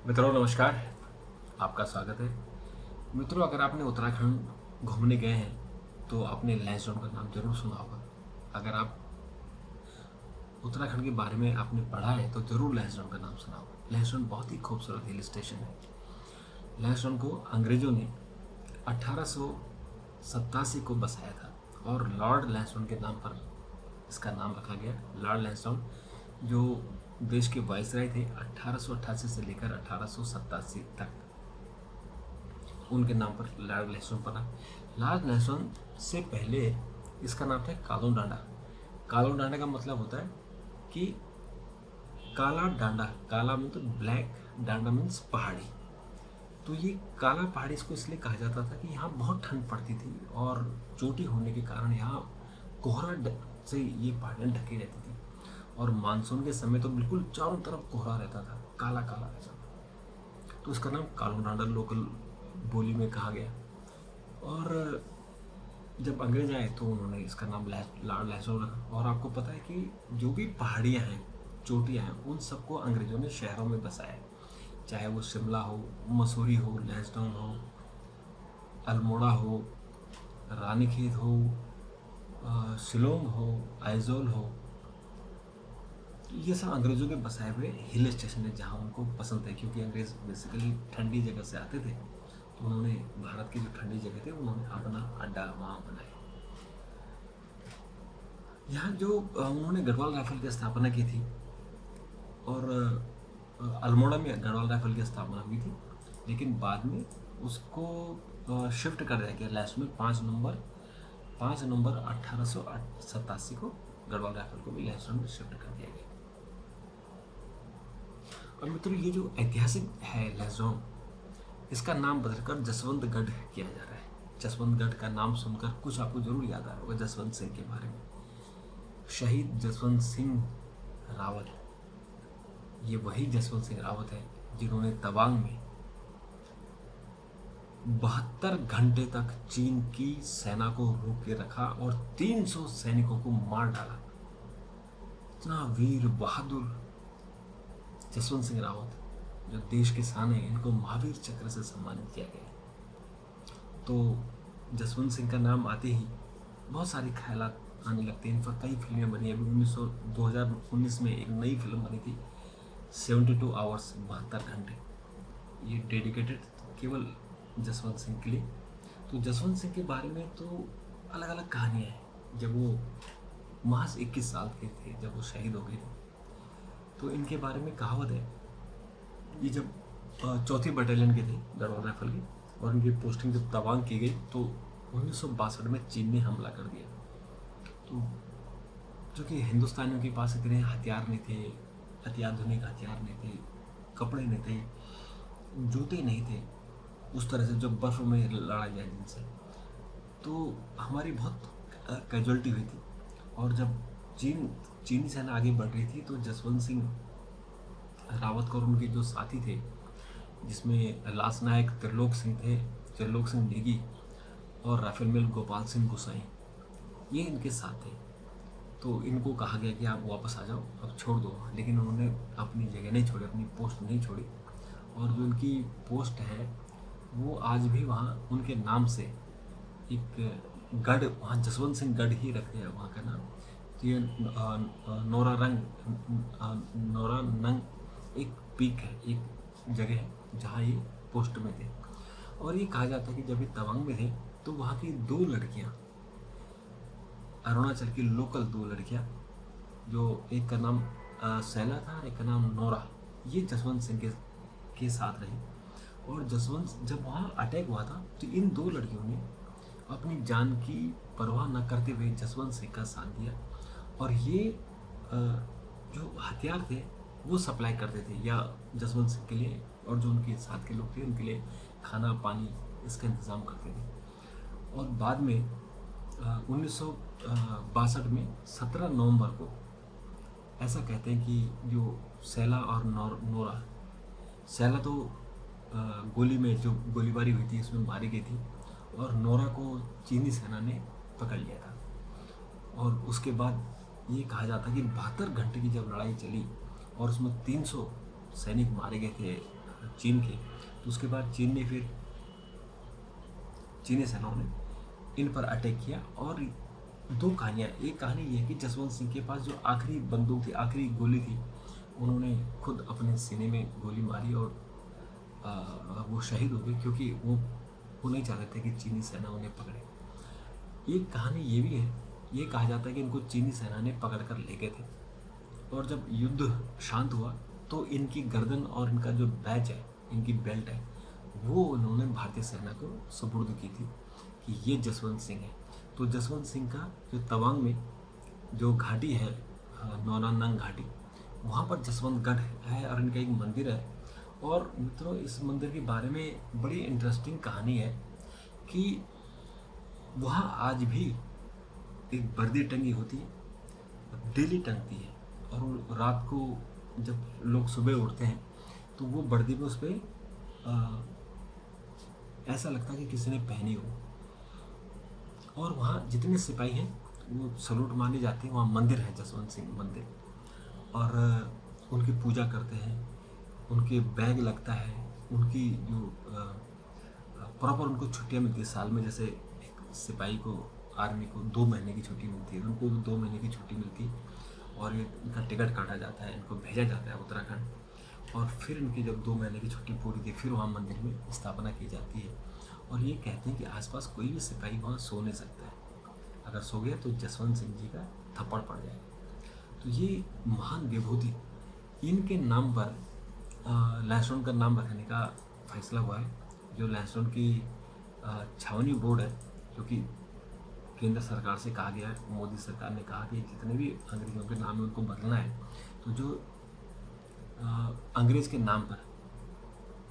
मित्रों नमस्कार। आपका स्वागत है। मित्रों, अगर आपने उत्तराखंड घूमने गए हैं तो आपने लैंसडाउन का नाम जरूर सुना होगा। अगर आप उत्तराखंड के बारे में आपने पढ़ा है तो जरूर लैंसडाउन का नाम सुना होगा। लैंसडाउन बहुत ही खूबसूरत हिल स्टेशन है। लैंसडाउन को अंग्रेजों ने 1887 को बसाया था और लॉर्ड लैंसडाउन के नाम पर इसका नाम रखा गया। लॉर्ड लैंसडाउन जो देश के वायसराय थे 1888 से लेकर 1887 तक, उनके नाम पर लॉर्ड लैंसडाउन पड़ा। लॉर्ड लैंसडाउन से पहले इसका नाम था कालो डांडा। कालो डांडा का मतलब होता है कि काला डांडा। काला मतलब ब्लैक, डांडा मीन्स पहाड़ी। तो ये काला पहाड़ी इसको इसलिए कहा जाता था कि यहाँ बहुत ठंड पड़ती थी और चोटी होने के कारण यहाँ कोहरा से ये पहाड़ियाँ ढकी रहती थी और मानसून के समय तो बिल्कुल चारों तरफ कोहरा रहता था, काला काला रहता था। तो इसका नाम कालो डांडा लोकल बोली में कहा गया। और जब अंग्रेज आए तो उन्होंने इसका नाम लॉर्ड लैंसडाउन रखा। और आपको पता है कि जो भी पहाड़ियाँ हैं, चोटियाँ हैं, उन सबको अंग्रेजों ने शहरों में बसाया। चाहे वो शिमला हो, मसूरी हो, लैंसडाउन हो, अल्मोड़ा हो, रानीखेत हो, शिलोंग हो, आइजोल हो, ये सब अंग्रेजों के बसाए हुए हिल स्टेशन है जहाँ उनको पसंद है। क्योंकि अंग्रेज बेसिकली ठंडी जगह से आते थे तो उन्होंने भारत की जो ठंडी जगह थे उन्होंने अपना अड्डा वहाँ बनाया। यहाँ जो उन्होंने गढ़वाल राइफल की स्थापना की थी और अल्मोड़ा में गढ़वाल राइफल की स्थापना हुई थी, लेकिन बाद में उसको शिफ्ट कर दिया गया लैंसडाउन में। 5 नवंबर 1887 को गढ़वाल राइफल को भी लैंसडाउन में शिफ्ट कर दिया गया। और मित्रों, ये जो ऐतिहासिक है लैंसडाउन, इसका नाम बदलकर जसवंतगढ़ किया जा रहा है। जसवंतगढ़ का नाम सुनकर कुछ आपको जरूर याद आया होगा जसवंत सिंह के बारे में। शहीद जसवंत सिंह रावत, ये वही जसवंत सिंह रावत है जिन्होंने तवांग में 72 घंटे तक चीन की सेना को रोक के रखा और 300 सैनिकों को मार डाला। इतना वीर बहादुर जसवंत सिंह रावत जो देश के सामने, इनको महावीर चक्र से सम्मानित किया गया। तो जसवंत सिंह का नाम आते ही बहुत सारे ख्यालात आने लगते हैं। इन पर कई फिल्में बनी। अभी 2019 में एक नई फिल्म बनी थी 72 आवर्स, 72 घंटे। ये डेडिकेटेड केवल जसवंत सिंह के लिए। तो जसवंत सिंह के बारे में तो अलग अलग कहानियाँ हैं। जब वो महज 21 साल के थे जब वो शहीद हो गए थे, तो इनके बारे में कहावत है। ये जब 4वीं बटालियन के थे गढ़वाल राइफल के, और इनकी पोस्टिंग जब तवांग की गई तो 1962 में चीन ने हमला कर दिया। तो जो कि हिंदुस्तानियों के पास इतने हथियार नहीं थे, अत्याधुनिक हथियार नहीं थे, कपड़े नहीं थे, जूते नहीं थे उस तरह से जो बर्फ़ में लड़ा जाए जिनसे, तो हमारी बहुत कैजुअलिटी हुई थी। और जब चीनी सेना आगे बढ़ रही थी तो जसवंत सिंह रावत और उनके जो साथी थे, जिसमें लांस नायक त्रिलोक सिंह थे, त्रिलोक सिंह नेगी, और राइफल मैन गोपाल सिंह गोसाई, ये इनके साथ थे। तो इनको कहा गया कि आप वापस आ जाओ, अब छोड़ दो। लेकिन उन्होंने अपनी जगह नहीं छोड़ी, अपनी पोस्ट नहीं छोड़ी। और जो उनकी पोस्ट है वो आज भी वहाँ उनके नाम से एक गढ़, वहाँ जसवंत सिंह गढ़ ही रख दिया वहाँ का नाम। तो ये नोरा नंग एक पीक है, एक जगह है जहाँ ये पोस्ट में थे। और ये कहा जाता है कि जब ये तवांग में थे तो वहाँ की 2 लड़कियाँ, अरुणाचल की लोकल 2 लड़कियाँ, जो एक का नाम सैला था, एक का नाम नोरा, ये जसवंत सिंह के साथ रही। और जसवंत जब वहाँ अटैक हुआ था तो इन 2 लड़कियों ने अपनी जान की परवाह न करते हुए जसवंत सिंह का साथ दिया। और ये जो हथियार थे वो सप्लाई करते थे या जसवंत सिंह के लिए, और जो उनके साथ के लोग थे उनके लिए खाना पानी इसका इंतज़ाम करते थे। और बाद में 1962 में 17 नवंबर को ऐसा कहते हैं कि जो सैला और नोरा, सैला तो गोली में जो गोलीबारी हुई थी इसमें मारी गई थी, और नोरा को चीनी सेना ने पकड़ लिया था। और उसके बाद ये कहा जाता है कि 72 घंटे की जब लड़ाई चली और उसमें 300 सैनिक मारे गए थे चीन के, तो उसके बाद चीन ने फिर चीनी सेनाओं ने इन पर अटैक किया। और दो कहानियाँ, एक कहानी ये है कि जसवंत सिंह के पास जो आखिरी बंदूक थी, आखिरी गोली थी, उन्होंने खुद अपने सीने में गोली मारी और वो शहीद हो गए, क्योंकि वो नहीं चाहते थे कि चीनी सेना उन्हें पकड़े। एक कहानी ये भी है, ये कहा जाता है कि इनको चीनी सेना ने पकड़ कर ले गए थे, और जब युद्ध शांत हुआ तो इनकी गर्दन और इनका जो बैच है, इनकी बेल्ट है, वो उन्होंने भारतीय सेना को सुपुर्द की थी कि ये जसवंत सिंह है। तो जसवंत सिंह का जो तवांग में जो घाटी है, नौनानंग घाटी, वहाँ पर जसवंतगढ़ है और इनका एक मंदिर है। और मित्रों, इस मंदिर के बारे में बड़ी इंटरेस्टिंग कहानी है कि वहाँ आज भी एक बर्दी टंगी होती है, डेली टंगती है, और वो रात को जब लोग सुबह उठते हैं तो वो बर्दी में उस पर ऐसा लगता है कि किसी ने पहनी हो। और वहाँ जितने सिपाही हैं वो सलूट मारने जाते हैं। वहाँ मंदिर है, जसवंत सिंह मंदिर, और उनकी पूजा करते हैं, उनके बैग लगता है, उनकी जो प्रॉपर उनको छुट्टियाँ मिलती है साल में। जैसे एक सिपाही को, आर्मी को 2 महीने की छुट्टी मिलती है, उनको 2 महीने की छुट्टी मिलती है, और ये इनका टिकट काटा जाता है, इनको भेजा जाता है उत्तराखंड। और फिर इनकी जब 2 महीने की छुट्टी पूरी थी, फिर वहाँ मंदिर में स्थापना की जाती है। और ये कहते हैं कि आसपास कोई भी सिपाही वहाँ सो नहीं सकता है, अगर सो गया तो जसवंत सिंह जी का थप्पड़ पड़ जाएगा। तो ये महान विभूति, इनके नाम पर लहसुन का नाम रखने का फैसला हुआ है। जो लहसुन की छावनी बोर्ड है, जो कि केंद्र सरकार से कहा गया है, मोदी सरकार ने कहा कि जितने भी अंग्रेजों के नाम है उनको बदलना है। तो जो अंग्रेज़ के नाम पर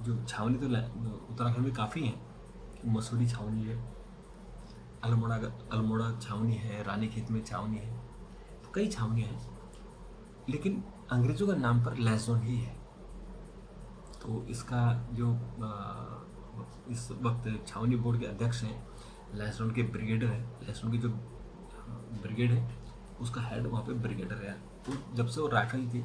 जो छावनी, तो उत्तराखंड में काफ़ी हैं, मसूरी छावनी है, अल्मोड़ा छावनी है, रानीखेत में छावनी है, तो कई छावनियाँ हैं, लेकिन अंग्रेज़ों के नाम पर लहसुन ही है। तो इसका जो इस वक्त छावनी बोर्ड के अध्यक्ष हैं, लहसुन के ब्रिगेडर है, लहसुन की जो ब्रिगेड है उसका हेड वहाँ पे ब्रिगेडर है। तो जब से वो राइफल थी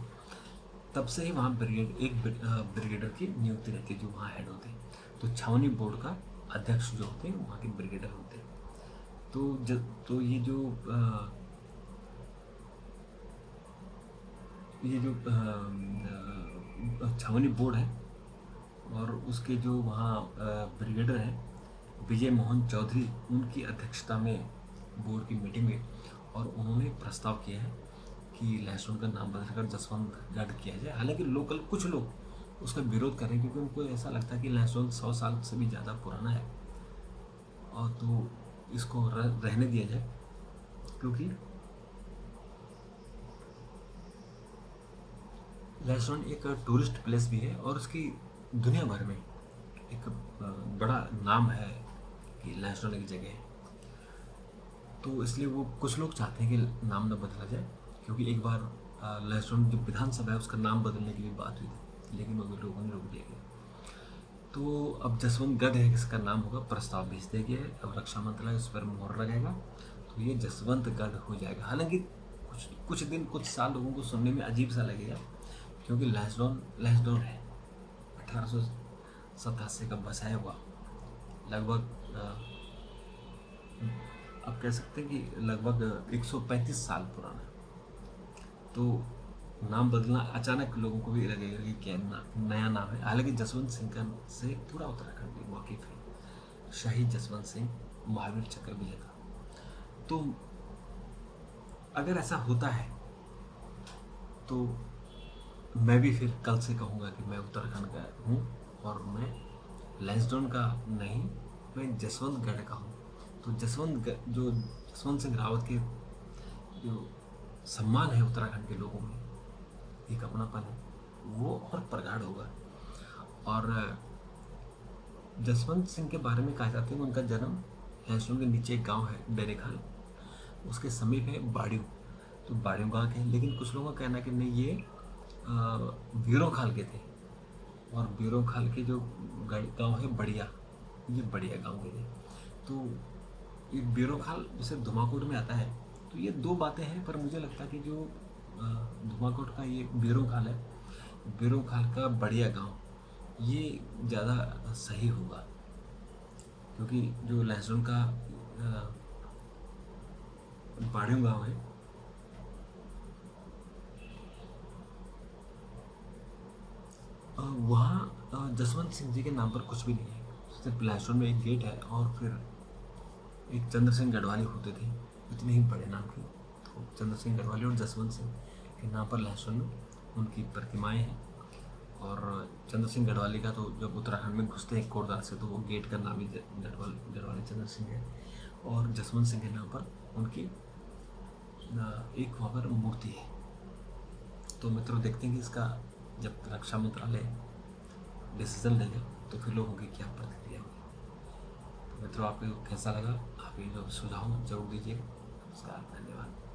तब से ही वहाँ ब्रिगेडर की नियुक्ति रहती है, जो वहाँ हेड होते हैं। तो छावनी बोर्ड का अध्यक्ष जो होते हैं वहाँ के ब्रिगेडर होते हैं। तो ये जो छावनी बोर्ड है, और उसके जो वहाँ ब्रिगेडर हैं विजय मोहन चौधरी, उनकी अध्यक्षता में बोर्ड की मीटिंग हुई, और उन्होंने प्रस्ताव किया है कि लहसुन का नाम बदलकर जसवंतगढ़ किया जाए। हालांकि लोकल कुछ लोग उसका विरोध कर रहे हैं, क्योंकि उनको ऐसा लगता है कि लहसुन 100 साल से भी ज़्यादा पुराना है, और तो इसको रहने दिया जाए, क्योंकि लहसुन एक टूरिस्ट प्लेस भी है, और उसकी दुनिया भर में एक बड़ा नाम है कि लहसुन एक जगह है। तो इसलिए वो कुछ लोग चाहते हैं कि नाम न बदला जाए, क्योंकि एक बार लहसुन जो विधानसभा है उसका नाम बदलने की भी बात हुई थी, लेकिन वो लोगों ने रोक दिया गया। तो अब जसवंतगढ़ है, किसका नाम होगा, प्रस्ताव भेज दिया गया है। अब रक्षा मंत्रालय उस पर मोहर लगाएगा, तो ये जसवंतगढ़ हो जाएगा। हालांकि कुछ दिन, कुछ साल लोगों को सुनने में अजीब सा लगेगा, क्योंकि लहसुन है 1887 का बसाया हुआ, लगभग आप कह सकते हैं कि लगभग 135 साल पुराना। तो नाम बदलना अचानक लोगों को भी लगेगा कि क्या नया नाम है। हालांकि जसवंत सिंह का से पूरा उत्तराखंड भी वाकिफ है, शहीद जसवंत सिंह, महावीर चक्र विजेता। तो अगर ऐसा होता है तो मैं भी फिर कल से कहूँगा कि मैं उत्तराखंड का हूँ, और मैं लहसुन का नहीं, मैं जसवंतगढ़ का हूँ। तो जसवंत सिंह रावत के जो सम्मान है उत्तराखंड के लोगों में, एक अपनापन है, वो और प्रगाढ़ होगा। और जसवंत सिंह के बारे में कहा जाता है कि उनका जन्म लहसुन के नीचे एक गांव है बेरेखाल, उसके समीप है बाड़ियों। तो बाड़ियों गाँव के हैं, लेकिन कुछ लोगों का कहना है कि नहीं, ये बीरों खाल के थे, और बीरों खाल के जो गांव है बढ़िया, ये बढ़िया गांव के थे। तो ये बीरों खाल जैसे धुमाकोट में आता है, तो ये दो बातें हैं, पर मुझे लगता है कि जो धुमाकोट का ये बीरों खाल है, बीरों खाल का बढ़िया गांव, ये ज़्यादा सही होगा, क्योंकि जो लहसुन का बाड़ियों गाँव है, वहाँ जसवंत सिंह जी के नाम पर कुछ भी नहीं है। सिर्फ लहसुन में एक गेट है और फिर एक चंद्र सिंह गढ़वाली होते थे, इतने ही बड़े नाम के। तो चंद्र सिंह गढ़वाली और जसवंत सिंह के नाम पर लहसुन में उनकी प्रतिमाएं हैं। और चंद्र सिंह गढ़वाली का तो जब उत्तराखंड में घुसते हैं कोटद्वार से, तो वो गेट का नाम ही गढ़वाली चंद्र सिंह है। और जसवंत सिंह के नाम पर उनकी एक वहाँ पर मूर्ति है। तो मित्रों, देखते हैं कि इसका जब रक्षा मंत्रालय डिसीजन लेगा तो फिर लोगों की क्या प्रतिक्रिया होगी। तो मित्रों, आपको कैसा लगा? आप ये जो सुझाव जरूर दीजिएगा। नमस्कार, धन्यवाद।